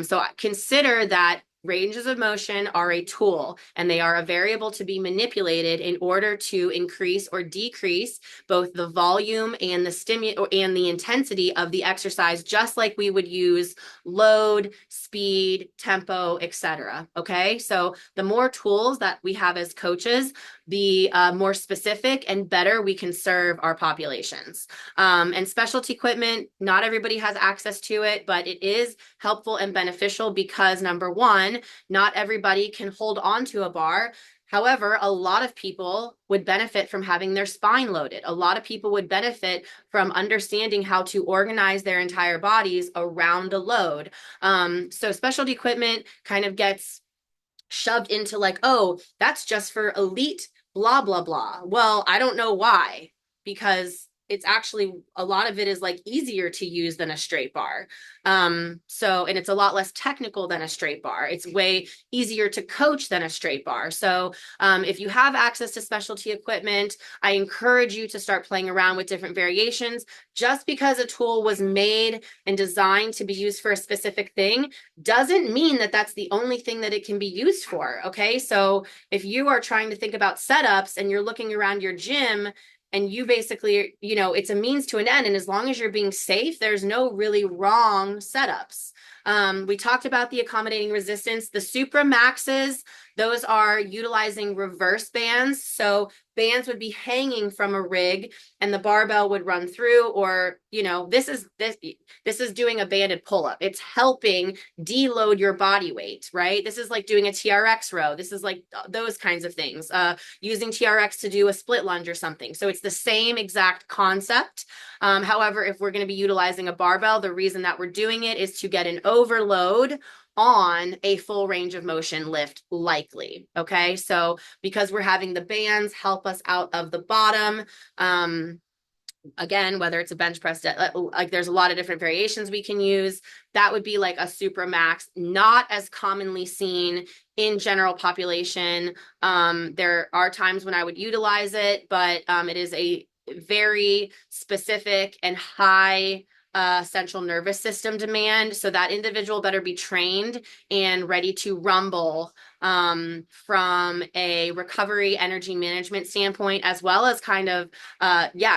So consider that ranges of motion are a tool, and they are a variable to be manipulated in order to increase or decrease both the volume and the intensity of the exercise, just like we would use load, speed, tempo, etc. Okay, so the more tools that we have as coaches, the more specific and better we can serve our populations. And specialty equipment, not everybody has access to it, but it is helpful and beneficial because, number one, not everybody can hold on to a bar. However, a lot of people would benefit from having their spine loaded. A lot of people would benefit from understanding how to organize their entire bodies around a load. So specialty equipment kind of gets shoved into like, oh, that's just for elite, blah, blah, blah. Well, I don't know why, because it's actually, a lot of it is like easier to use than a straight bar. And it's a lot less technical than a straight bar. It's way easier to coach than a straight bar. So if you have access to specialty equipment, I encourage you to start playing around with different variations. Just because a tool was made and designed to be used for a specific thing doesn't mean that that's the only thing that it can be used for. Okay, so if you are trying to think about setups and you're looking around your gym, and you basically, it's a means to an end. And as long as you're being safe, there's no really wrong setups. We talked about the accommodating resistance. The Supra Maxes, those are utilizing reverse bands. So bands would be hanging from a rig and the barbell would run through, or, this is doing a banded pull-up. It's helping deload your body weight, right? This is like doing a TRX row. This is like those kinds of things, using TRX to do a split lunge or something. So it's the same exact concept. However, if we're going to be utilizing a barbell, the reason that we're doing it is to get an overload on a full range of motion lift, likely. Okay, so because we're having the bands help us out of the bottom, again, whether it's a bench press, like there's a lot of different variations we can use. That would be like a Supra Max, not as commonly seen in general population. There are times when I would utilize it, but it is a very specific and high central nervous system demand. So that individual better be trained and ready to rumble from a recovery energy management standpoint, as well as kind of,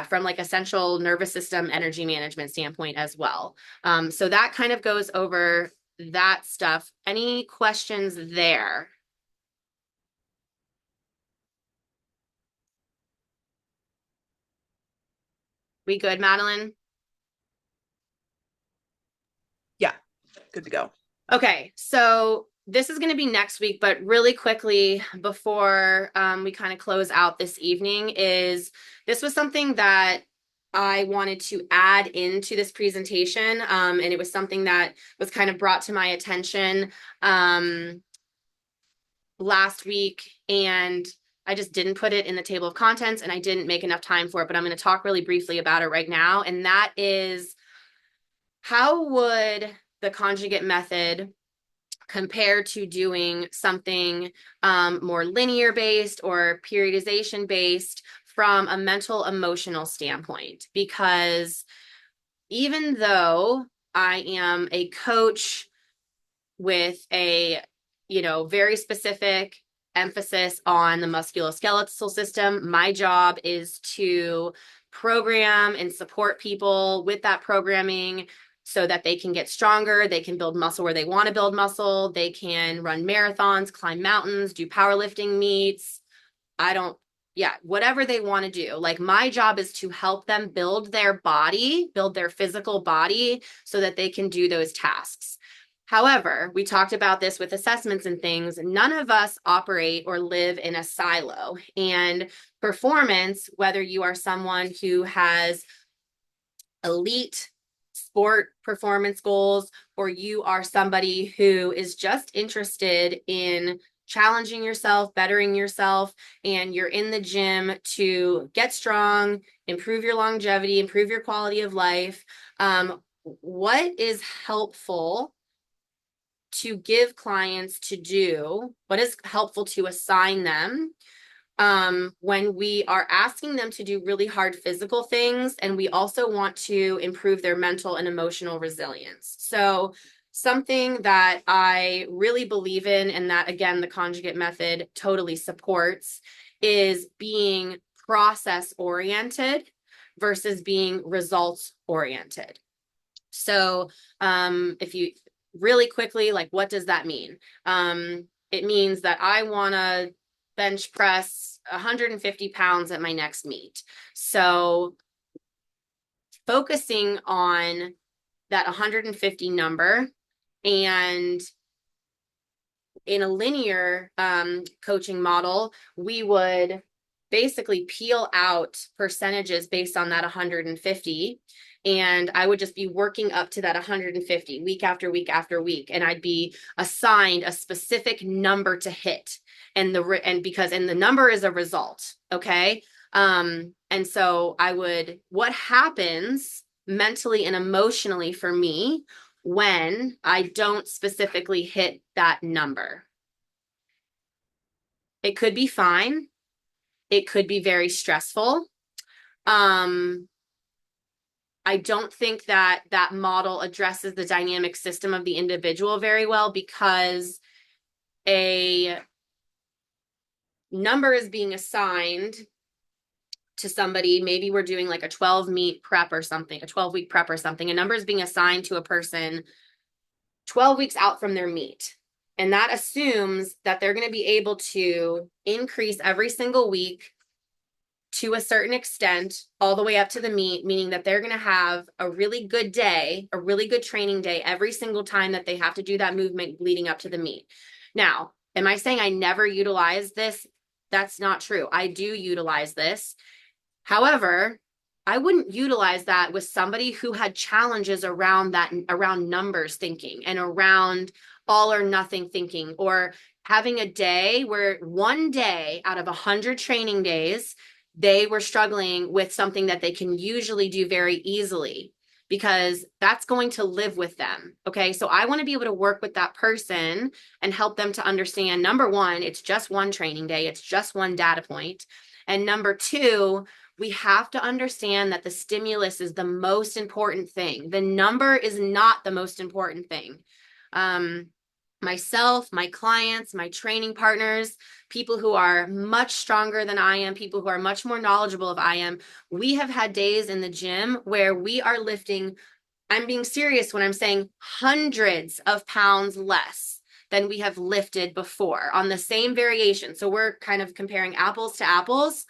from like a central nervous system energy management standpoint as well. So that kind of goes over that stuff. Any questions there? We good, Madeline? Yeah, good to go. Okay, so this is going to be next week, but really quickly before we kind of close out this evening, this was something that I wanted to add into this presentation, and it was something that was kind of brought to my attention last week, and I just didn't put it in the table of contents, and I didn't make enough time for it, but I'm going to talk really briefly about it right now, and that is, how would the conjugate method compared to doing something more linear based or periodization based from a mental emotional standpoint? Because even though I am a coach with a very specific emphasis on the musculoskeletal system, my job is to program and support people with that programming so that they can get stronger, they can build muscle where they want to build muscle, they can run marathons, climb mountains, do powerlifting meets. Whatever they want to do. Like, my job is to help them build their body, build their physical body so that they can do those tasks. However, we talked about this with assessments and things. None of us operate or live in a silo. And performance, whether you are someone who has elite sport performance goals, or you are somebody who is just interested in challenging yourself, bettering yourself, and you're in the gym to get strong, improve your longevity, improve your quality of life, what is helpful to give clients to do? What is helpful to assign them when we are asking them to do really hard physical things, and we also want to improve their mental and emotional resilience? So something that I really believe in, and that, again, the conjugate method totally supports, is being process oriented versus being results oriented. So if you really quickly, like, what does that mean? It means that I want to bench press 150 pounds at my next meet. So focusing on that 150 number, and in a linear coaching model, we would basically peel out percentages based on that 150. And I would just be working up to that 150 week after week after week. And I'd be assigned a specific number to hit. And the number is a result. Okay. And so what happens mentally and emotionally for me when I don't specifically hit that number? It could be fine. It could be very stressful. Um, I don't think that that model addresses the dynamic system of the individual very well, because a number is being assigned to somebody. Maybe we're doing like a 12 meet prep or something, a 12-week prep or something. A number is being assigned to a person 12 weeks out from their meet. And that assumes that they're going to be able to increase every single week to a certain extent all the way up to the meet, meaning that they're going to have a really good day, a really good training day every single time that they have to do that movement leading up to the meet. Now, am I saying I never utilize this? That's not true. I do utilize this. However, I wouldn't utilize that with somebody who had challenges around numbers thinking and around all or nothing thinking, or having a day where one day out of 100 training days, they were struggling with something that they can usually do very easily, because that's going to live with them. Okay. So I want to be able to work with that person and help them to understand, number one, it's just one training day. It's just one data point. And number two, we have to understand that the stimulus is the most important thing. The number is not the most important thing. Myself, my clients, my training partners, people who are much stronger than I am, people who are much more knowledgeable than I am, we have had days in the gym where we are lifting, I'm being serious when I'm saying hundreds of pounds less than we have lifted before on the same variation. So we're kind of comparing apples to apples.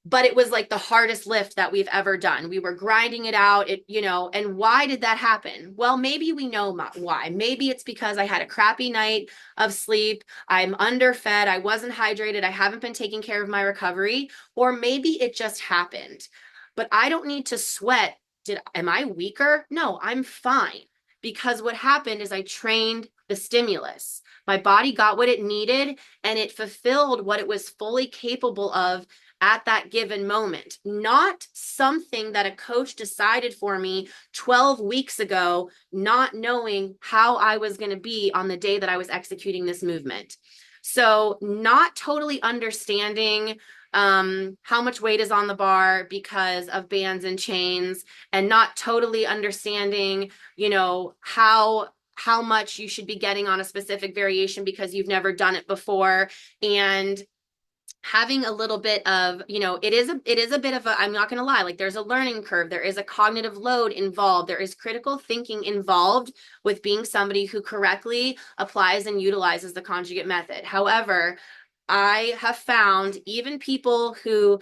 But it was like the hardest lift that we've ever done. We were grinding it out, and why did that happen? Well, maybe we know why. Maybe it's because I had a crappy night of sleep. I'm underfed. I wasn't hydrated. I haven't been taking care of my recovery, or maybe it just happened. But I don't need to sweat. Am I weaker? No, I'm fine. Because what happened is I trained the stimulus. My body got what it needed, and it fulfilled what it was fully capable of at that given moment, not something that a coach decided for me 12 weeks ago, not knowing how I was going to be on the day that I was executing this movement. So not totally understanding how much weight is on the bar because of bands and chains, and not totally understanding, how much you should be getting on a specific variation because you've never done it before. And having a little bit of, it is a bit of a, I'm not going to lie, like, there's a learning curve, there is a cognitive load involved, there is critical thinking involved with being somebody who correctly applies and utilizes the conjugate method. However, I have found even people who,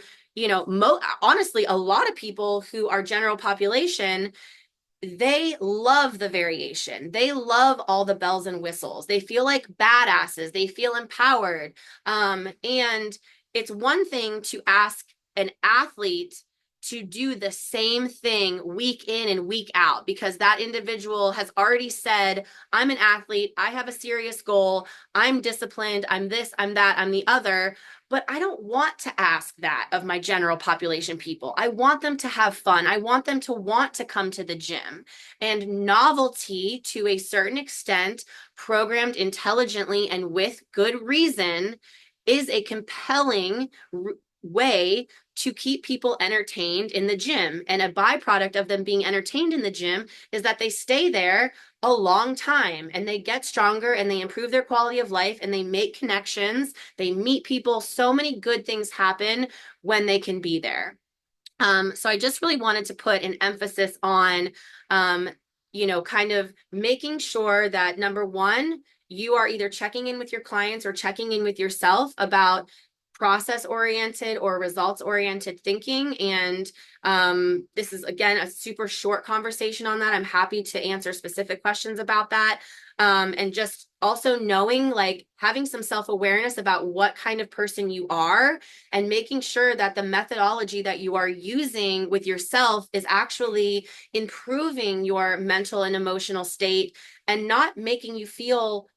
honestly, a lot of people who are general population, they love the variation. They love all the bells and whistles. They feel like badasses. They feel empowered. And it's one thing to ask an athlete to do the same thing week in and week out, because that individual has already said, I'm an athlete, I have a serious goal, I'm disciplined, I'm this, I'm that, I'm the other. But I don't want to ask that of my general population people. I want them to have fun. I want them to want to come to the gym. And novelty, to a certain extent, programmed intelligently and with good reason, is a compelling way to keep people entertained in the gym. And a byproduct of them being entertained in the gym is that they stay there a long time and they get stronger and they improve their quality of life and they make connections. They meet people. So many good things happen when they can be there. So I just really wanted to put an emphasis on, kind of making sure that, number one, you are either checking in with your clients or checking in with yourself about process oriented or results oriented thinking. And this is, again, a super short conversation on that. I'm happy to answer specific questions about that. And just also knowing, like, having some self-awareness about what kind of person you are and making sure that the methodology that you are using with yourself is actually improving your mental and emotional state and not making you feel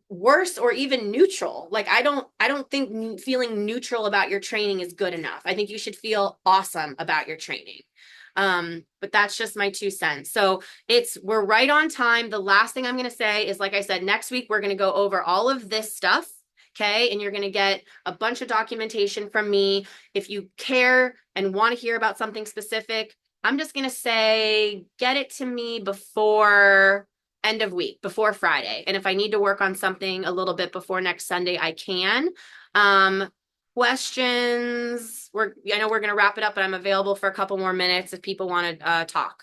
worse or even neutral. Like, I don't think feeling neutral about your training is good enough. I think you should feel awesome about your training. But that's just my 2 cents. So we're right on time. The last thing I'm going to say is, like I said, next week we're going to go over all of this stuff. Okay. And you're going to get a bunch of documentation from me. If you care and want to hear about something specific, I'm just going to say, get it to me before end of week, before Friday. And if I need to work on something a little bit before next Sunday, I can. Questions? I know we're going to wrap it up, but I'm available for a couple more minutes if people want to talk.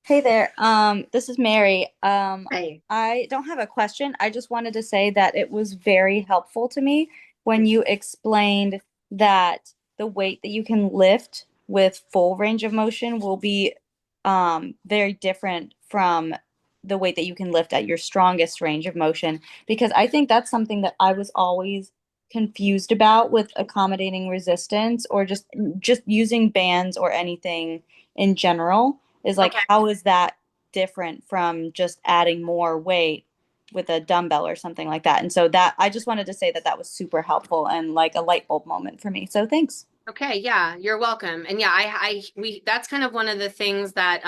Hey there. This is Mary. Hey. I don't have a question. I just wanted to say that it was very helpful to me when you explained that the weight that you can lift with full range of motion will be very different from the weight that you can lift at your strongest range of motion, because I think that's something that I was always confused about with accommodating resistance or just using bands or anything in general, is like, Okay. how is that different from just adding more weight with a dumbbell or something like that? And so that I just wanted to say that that was super helpful and like a light bulb moment for me. So thanks. Okay, yeah, you're welcome. And yeah, we that's kind of one of the things that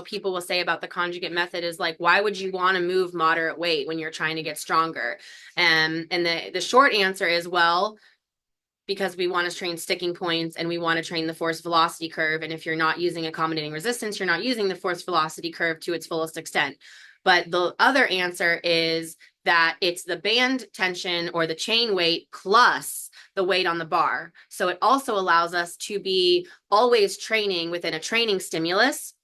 people will say about the conjugate method is like, why would you want to move moderate weight when you're trying to get stronger? And the short answer is, well, because we want to train sticking points and we want to train the force velocity curve. And if you're not using accommodating resistance, you're not using the force velocity curve to its fullest extent. But the other answer is that it's the band tension or the chain weight plus the weight on the bar. So it also allows us to be always training within a training stimulus,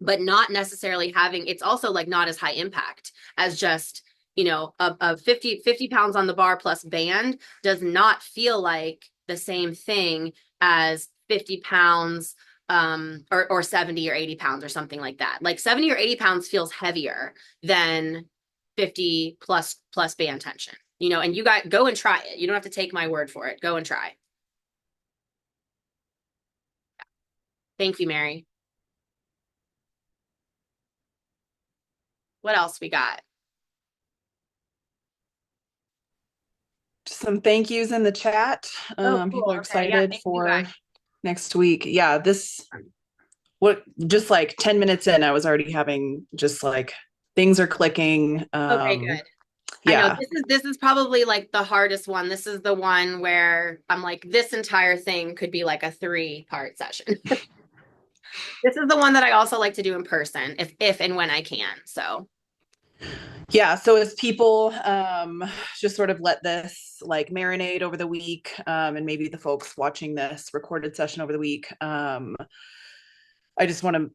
but not necessarily having, it's also like not as high impact as just, a 50 pounds on the bar plus band does not feel like the same thing as 50 pounds or 70 or 80 pounds or something like that. Like 70 or 80 pounds feels heavier than 50 plus band tension, and you got go and try it. You don't have to take my word for it. Go and try. Thank you, Mary. What else we got? Some thank yous in the chat. Oh, People cool. are Okay. Yeah. excited Thank you for guys. next week. Yeah, just like 10 minutes in, I was already having just like things are clicking. Okay, good. I know Yeah. this is probably like the hardest one. This is the one where I'm like, this entire thing could be like a 3-part session. This is the one that I also like to do in person if and when I can. So Yeah. So as people just sort of let this like marinate over the week, and maybe the folks watching this recorded session over the week, I just want to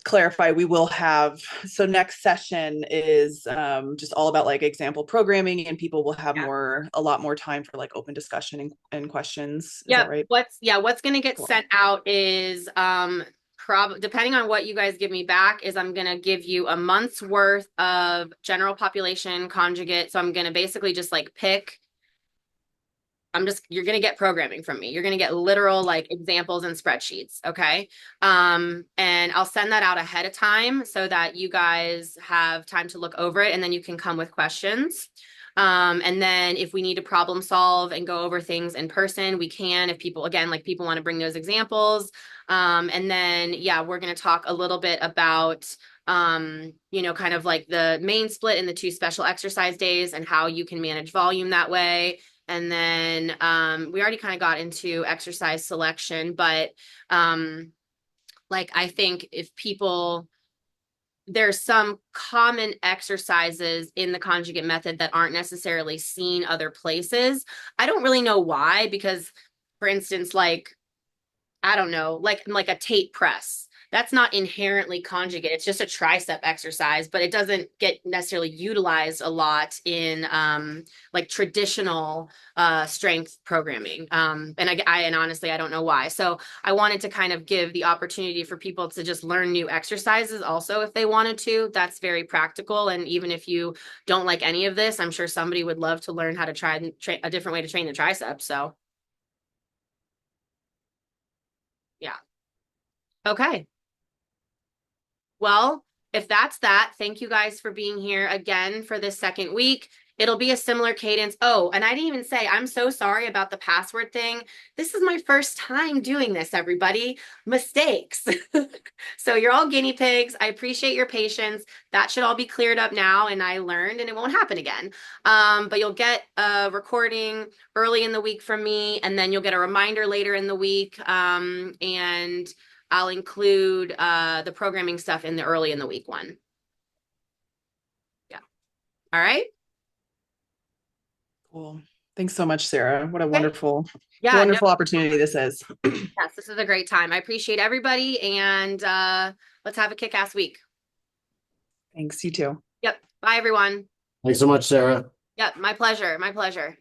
clarify, we will have, so next session is just all about like example programming, and people will have yeah. a lot more time for like open discussion and questions. Is that Yep. right? What's going to get Cool. sent out is depending on what you guys give me back, is I'm going to give you a month's worth of general population conjugate. So I'm going to basically just like pick. You're going to get programming from me. You're going to get literal like examples and spreadsheets. Okay. And I'll send that out ahead of time so that you guys have time to look over it and then you can come with questions. And then if we need to problem solve and go over things in person, we can, if people, again, like people want to bring those examples. And then, yeah, we're going to talk a little bit about, you know, kind of like the main split and the 2 special exercise days and how you can manage volume that way. And then we already kind of got into exercise selection, but like I think if there's some common exercises in the conjugate method that aren't necessarily seen other places. I don't really know why, because for instance, like, I don't know, like a Tate press. That's not inherently conjugate. It's just a tricep exercise, but it doesn't get necessarily utilized a lot in like traditional strength programming. And honestly, I don't know why. So I wanted to kind of give the opportunity for people to just learn new exercises also if they wanted to. That's very practical. And even if you don't like any of this, I'm sure somebody would love to learn how to try a different way to train the triceps. So yeah. Okay. Well, if that's that, thank you guys for being here again for this second week. It'll be a similar cadence. Oh, and I didn't even say, I'm so sorry about the password thing. This is my first time doing this, everybody. Mistakes. So you're all guinea pigs. I appreciate your patience. That should all be cleared up now, and I learned, and it won't happen again. But you'll get a recording early in the week from me, and then you'll get a reminder later in the week. And I'll include the programming stuff in the early in the week one. Yeah. All right. Cool. Thanks so much, Sarah. What a Okay. wonderful, Yeah, wonderful opportunity this is. Yes, this is a great time. I appreciate everybody, and let's have a kick-ass week. Thanks, you too. Yep. Bye, everyone. Thanks so much, Sarah. Yep. My pleasure. My pleasure.